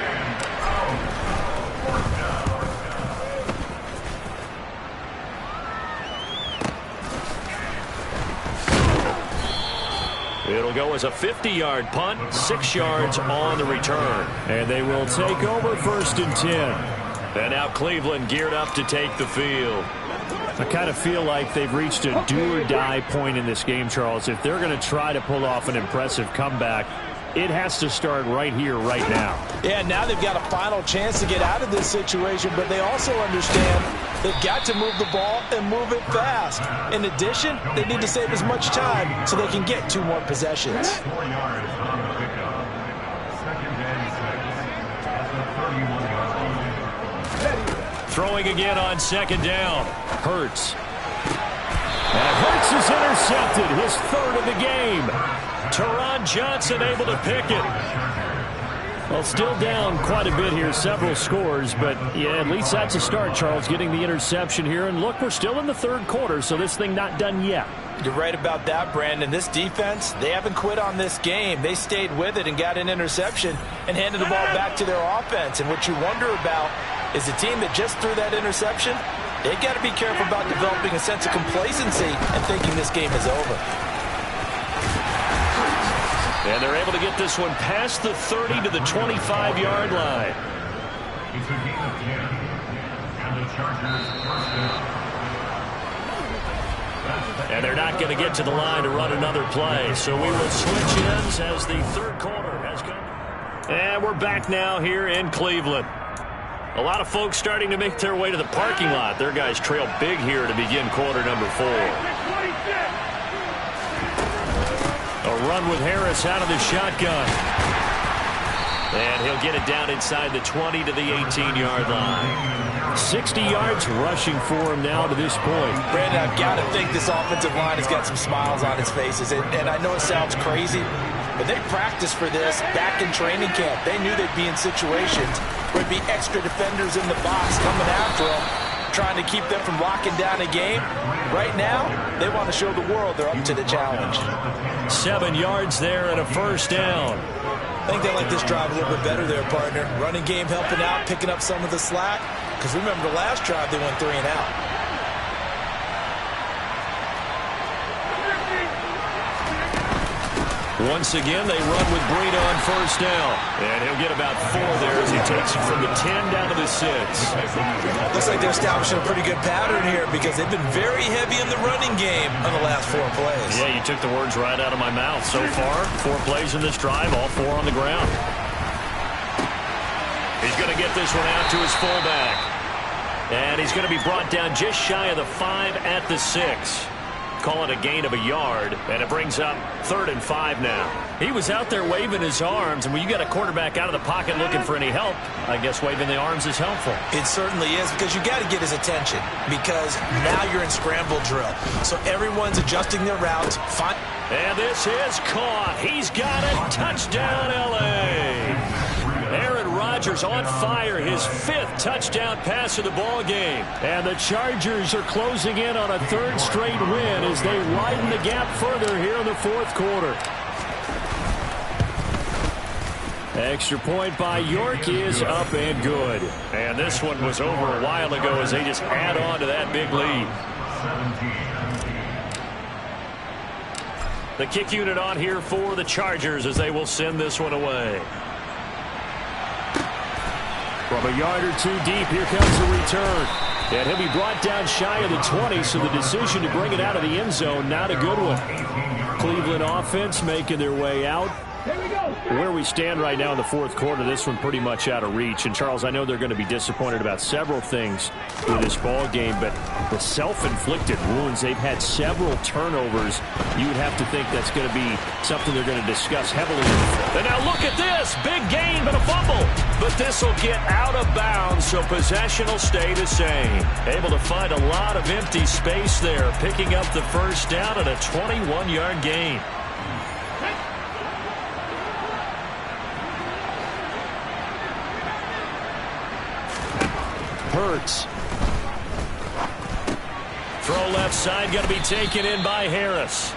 It'll go as a 50-yard punt, 6 yards on the return. And they will take over 1st and 10. And now Cleveland geared up to take the field. I kind of feel like they've reached a do-or-die point in this game, Charles. If they're going to try to pull off an impressive comeback, it has to start right here, right now. Yeah, now they've got a final chance to get out of this situation, but they also understand they've got to move the ball and move it fast. In addition, they need to save as much time so they can get 2 more possessions. 4 yards on the pickup. 2nd and 6 at the 31-yard line. Throwing again on 2nd down. Hurts. And Hurts is intercepted, his 3rd of the game. Teron Johnson able to pick it. Well, still down quite a bit here, several scores, but yeah, at least that's a start, Charles, getting the interception here. And look, we're still in the 3rd quarter, so this thing not done yet. You're right about that, Brandon. This defense, they haven't quit on this game. They stayed with it and got an interception and handed the ball back to their offense. And what you wonder about is the team that just threw that interception, they've got to be careful about developing a sense of complacency and thinking this game is over. And they're able to get this one past the 30 to the 25-yard line. It's a gain of 10. And the Chargers 1st down. And they're not going to get to the line to run another play. So we will switch ends as the 3rd quarter has come. And we're back now here in Cleveland. A lot of folks starting to make their way to the parking lot. Their guys trail big here to begin quarter number 4. A run with Harris out of the shotgun. And he'll get it down inside the 20 to the 18-yard line. 60 yards rushing for him now to this point. Brandon, I've got to think this offensive line has got some smiles on its faces. And I know it sounds crazy, but they practiced for this back in training camp. They knew they'd be in situations where there'd be extra defenders in the box coming after them, trying to keep them from locking down a game. Right now, they want to show the world they're up to the challenge. 7 yards there and a 1st down. I think they like this drive a little bit better there, partner. Running game helping out, picking up some of the slack. Because remember, the last drive, they went 3 and out. Once again, they run with Breida on 1st down. And he'll get about 4 there as he takes it from the 10 down to the 6. Looks like they're establishing a pretty good pattern here because they've been very heavy in the running game on the last 4 plays. Yeah, you took the words right out of my mouth. So far, 4 plays in this drive, all 4 on the ground. He's going to get this one out to his fullback. And he's going to be brought down just shy of the 5 at the 6. Call it a gain of a yard, and it brings up 3rd and 5 now. He was out there waving his arms, and when you got a quarterback out of the pocket looking for any help, I guess waving the arms is helpful. It certainly is, because you got to get his attention, because now you're in scramble drill. So everyone's adjusting their routes. And this is caught. He's got it. Touchdown, L.A. Aaron Rodgers on fire, his 5th touchdown pass of the ball game. And the Chargers are closing in on a 3rd straight win as they widen the gap further here in the 4th quarter. Extra point by York is up and good. And this one was over a while ago as they just add on to that big lead. The kick unit on here for the Chargers as they will send this one away. From a yard or 2 deep, here comes the return. And he'll be brought down shy of the 20, so the decision to bring it out of the end zone, not a good one. Cleveland offense making their way out. Where we stand right now in the fourth quarter, this one pretty much out of reach. And, Charles, I know they're going to be disappointed about several things with this ball game, but the self-inflicted wounds, they've had several turnovers. You would have to think that's going to be something they're going to discuss heavily. And now look at this. Big gain, but a fumble. But this will get out of bounds, so possession will stay the same. Able to find a lot of empty space there, picking up the first down at a 21-yard gain. Hurts. Throw left side, going to be taken in by Harris.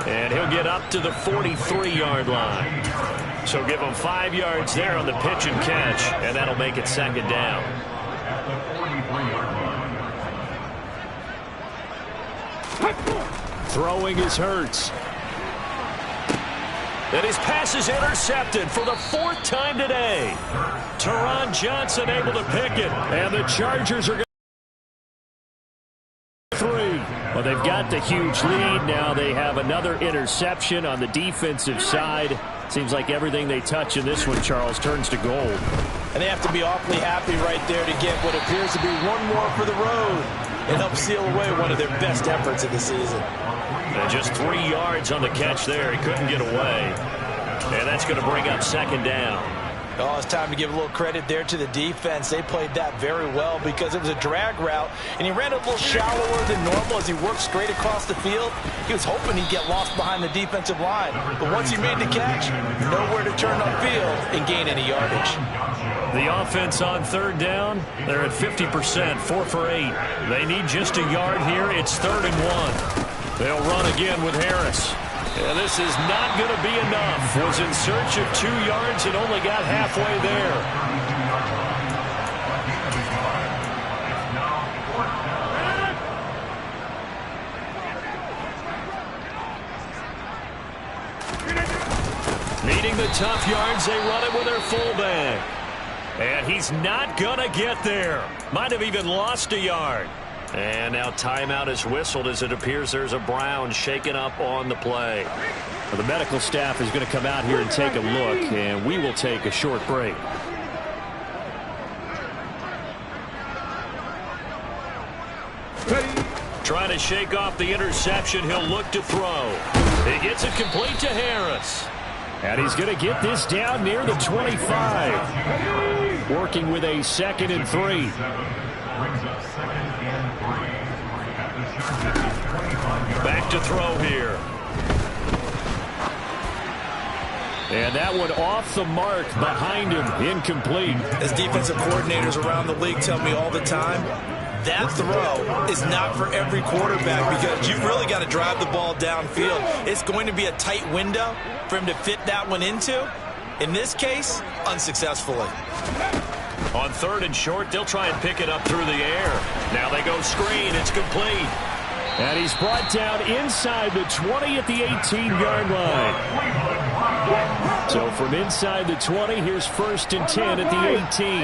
And he'll get up to the 43-yard line. So give him 5 yards there on the pitch and catch, and that'll make it second down. Throwing is Hurts. And his pass is intercepted for the 4th time today. Teron Johnson able to pick it. And the Chargers are going to 3. Well, they've got the huge lead. Now they have another interception on the defensive side. Seems like everything they touch in this one, Charles, turns to gold. And they have to be awfully happy right there to get what appears to be one more for the road and help seal away one of their best efforts of the season. And just 3 yards on the catch there. He couldn't get away. And that's going to bring up second down. Oh, it's time to give a little credit there to the defense. They played that very well because it was a drag route, and he ran a little shallower than normal as he worked straight across the field. He was hoping he'd get lost behind the defensive line. But once he made the catch, nowhere to turn upfield and gain any yardage. The offense on third down, they're at 50%, 4 for 8. They need just a yard here. It's 3rd and 1. They'll run again with Harris. And this is not going to be enough. Was in search of 2 yards and only got halfway there. Needing the tough yards, they run it with their fullback. And he's not going to get there. Might have even lost a yard. And now timeout is whistled as it appears there's a Brown shaken up on the play. Well, the medical staff is going to come out here and take a look, and we will take a short break. Trying to shake off the interception. He'll look to throw. He gets it complete to Harris. And he's going to get this down near the 25. Working with a 2nd and 3. Back to throw here. And that one off the mark behind him. Incomplete. As defensive coordinators around the league tell me all the time, that throw is not for every quarterback because you've really got to drive the ball downfield. It's going to be a tight window for him to fit that one into. In this case, unsuccessfully. On 3rd and short, they'll try and pick it up through the air. Now they go screen. It's complete. And he's brought down inside the 20 at the 18-yard line. So from inside the 20, here's 1st and 10 at the 18.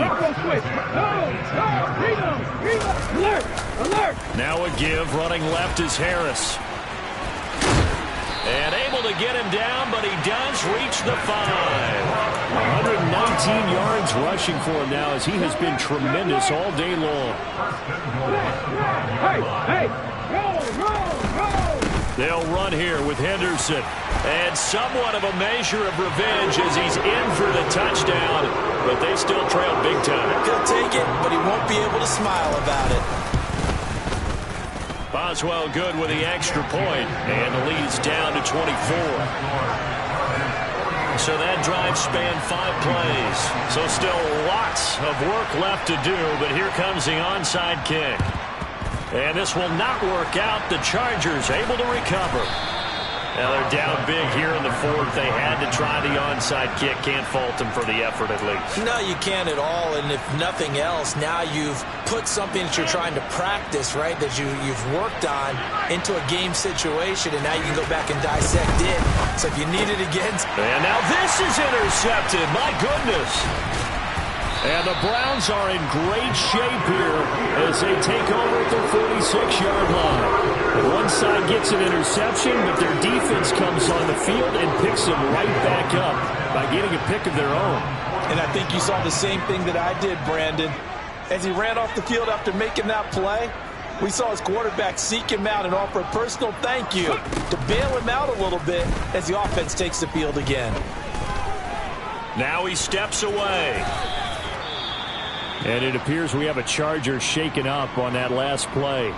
Now a give. Running left is Harris. And able to get him down, but he does reach the 5. 119 yards rushing for him now as he has been tremendous all day long. They'll run here with Henderson. And somewhat of a measure of revenge as he's in for the touchdown. But they still trail big time. He'll take it, but he won't be able to smile about it. Boswell good with the extra point, and the lead's down to 24. So that drive spanned 5 plays. So still lots of work left to do, but here comes the onside kick. And this will not work out. The Chargers able to recover. Now they're down big here in the 4th. They had to try the onside kick. Can't fault them for the effort at least. No, you can't at all. And if nothing else, now you've put something that you're trying to practice, right, that you've worked on into a game situation, and now you can go back and dissect it. So if you need it again. And now this is intercepted. My goodness. And the Browns are in great shape here as they take over at their 46-yard line. One side gets an interception, but their defense comes on the field and picks them right back up by getting a pick of their own. And I think you saw the same thing that I did, Brandon. As he ran off the field after making that play, we saw his quarterback seek him out and offer a personal thank you to bail him out a little bit as the offense takes the field again. Now he steps away. And it appears we have a Charger shaken up on that last play.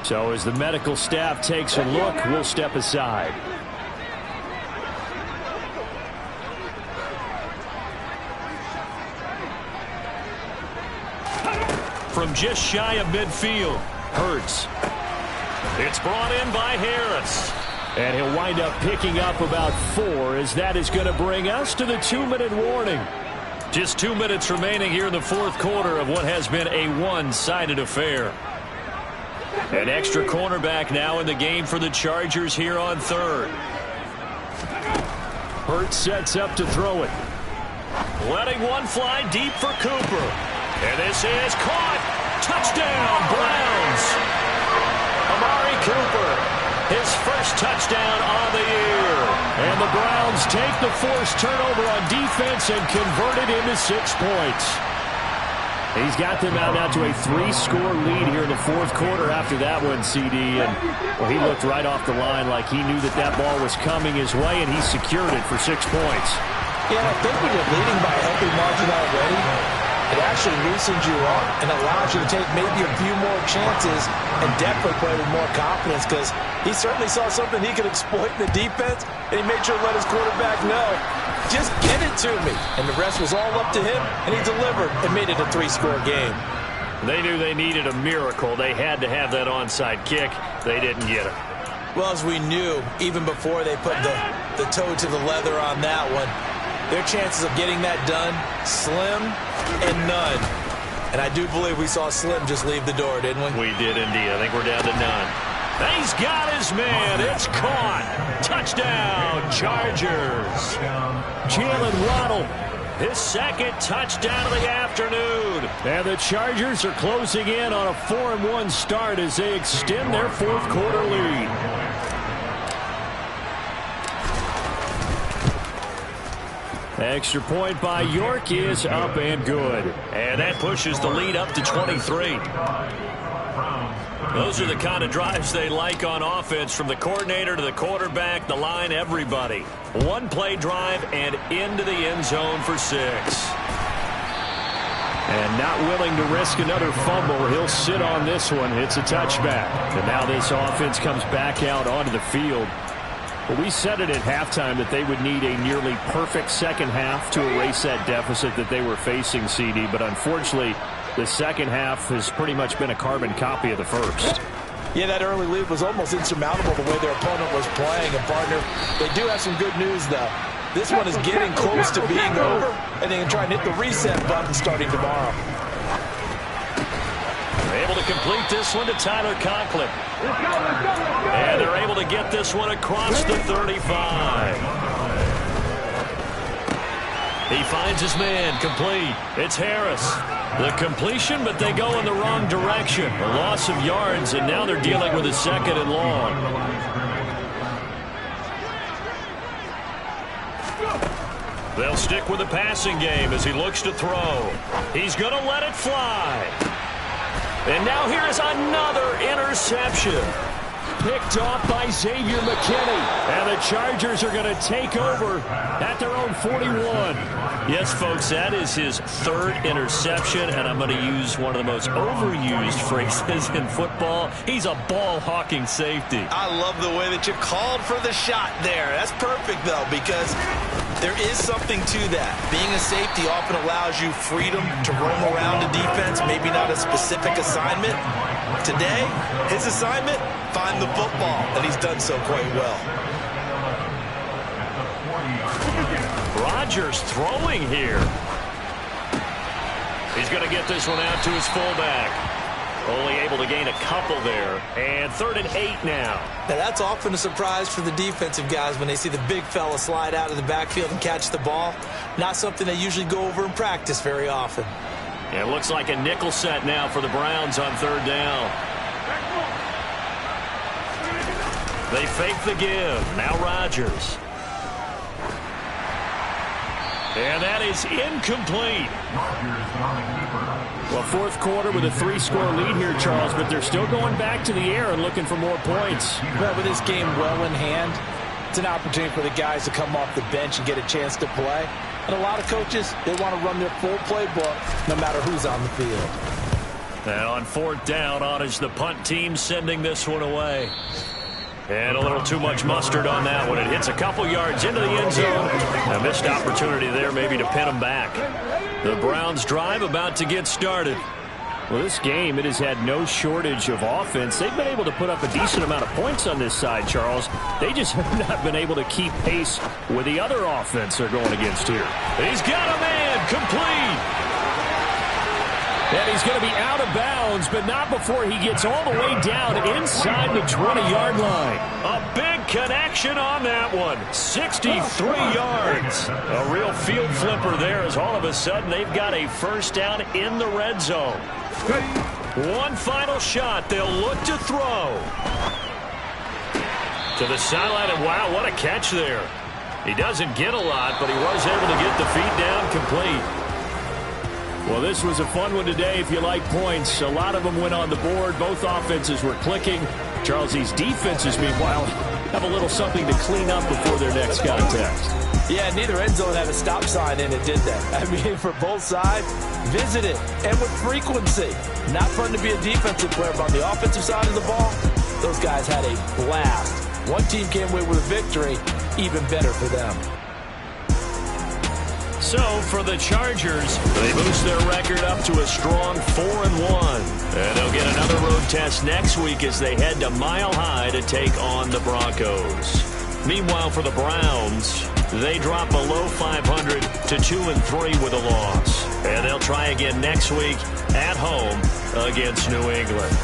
So as the medical staff takes a look, we'll step aside. From just shy of midfield, Hurts. It's brought in by Harris. And he'll wind up picking up about 4 as that is going to bring us to the 2-minute warning. Just 2 minutes remaining here in the fourth quarter of what has been a one-sided affair. An extra cornerback now in the game for the Chargers here on third. Hurts sets up to throw it. Letting one fly deep for Cooper. And this is caught. Touchdown, Browns. Amari Cooper, his first touchdown on the year. And the Browns take the forced turnover on defense and convert it into 6 points. He's got them out now to a 3-score lead here in the fourth quarter after that one, CD. And well, he looked right off the line like he knew that that ball was coming his way, and he secured it for 6 points. Yeah, I think when you're leading by a healthy margin already, it actually loosens you up and allows you to take maybe a few more chances and definitely play with more confidence, because he certainly saw something he could exploit in the defense, and he made sure to let his quarterback know, just get it to me. And the rest was all up to him, and he delivered and made it a 3-score game. They knew they needed a miracle. They had to have that onside kick. They didn't get it. Well, as we knew, even before they put the toe to the leather on that one, their chances of getting that done, slim and none. And I do believe we saw Slim just leave the door, didn't we? We did indeed. I think we're down to none. He's got his man. It's caught. Touchdown, Chargers. Jalen Waddle. His second touchdown of the afternoon. And the Chargers are closing in on a 4-1 start as they extend their fourth quarter lead. Extra point by York is up and good. And that pushes the lead up to 23. Those are the kind of drives they like on offense, from the coordinator to the quarterback, the line, everybody. One-play drive and into the end zone for 6. And not willing to risk another fumble, he'll sit on this one. It's a touchback. And now this offense comes back out onto the field. Well, we said it at halftime that they would need a nearly perfect second half to erase that deficit that they were facing, CD. But unfortunately, the second half has pretty much been a carbon copy of the first. Yeah, that early lead was almost insurmountable the way their opponent was playing. And, partner, they do have some good news, though. This one is getting close to being over, and they can try and hit the reset button starting tomorrow. They're able to complete this one to Tyler Conklin. And they're able to get this one across the 35. He finds his man, complete. It's Harris. The completion, but they go in the wrong direction. A loss of yards, and now they're dealing with a 2nd and long. They'll stick with the passing game as he looks to throw. He's going to let it fly. And now here is another interception. Picked off by Xavier McKinney. And the Chargers are going to take over at their own 41. Yes, folks, that is his 3rd interception, and I'm going to use one of the most overused phrases in football. He's a ball-hawking safety. I love the way that you called for the shot there. That's perfect, though, because there is something to that. Being a safety often allows you freedom to roam around a defense, maybe not a specific assignment. Today, his assignment, find the football, and he's done so quite well. Rodgers throwing here. He's going to get this one out to his fullback. Only able to gain a couple there. And 3rd and 8 now. Now that's often a surprise for the defensive guys when they see the big fella slide out of the backfield and catch the ball. Not something they usually go over in practice very often. It looks like a nickel set now for the Browns on 3rd down. They fake the give. Now Rodgers. And that is incomplete. Well, 4th quarter with a 3-score lead here, Charles, but they're still going back to the air and looking for more points. Well, with this game well in hand, it's an opportunity for the guys to come off the bench and get a chance to play. And a lot of coaches, they want to run their full playbook no matter who's on the field. And on 4th down, on is the punt team sending this one away. And a little too much mustard on that one. It hits a couple yards into the end zone. A missed opportunity there maybe to pin them back. The Browns drive about to get started. Well, this game, it has had no shortage of offense. They've been able to put up a decent amount of points on this side, Charles. They just have not been able to keep pace with the other offense they're going against here. He's got a man complete. And he's going to be out of bounds, but not before he gets all the way down inside the 20-yard line. A big connection on that one. 63 yards. A real field flipper there as all of a sudden they've got a 1st down in the red zone. One final shot. They'll look to throw. To the sideline, and wow, what a catch there. He doesn't get a lot, but he was able to get the feet down complete. Well, this was a fun one today if you like points. A lot of them went on the board. Both offenses were clicking. Charles, these defenses, meanwhile, have a little something to clean up before their next contact. Yeah, neither end zone had a stop sign in it, did they? I mean, for both sides, visit it, and with frequency. Not fun to be a defensive player, but on the offensive side of the ball, those guys had a blast. One team came away with a victory, even better for them. So, for the Chargers, they boost their record up to a strong 4-1. And they'll get another road test next week as they head to Mile High to take on the Broncos. Meanwhile, for the Browns, they drop below 500 to 2-3 with a loss. And they'll try again next week at home against New England.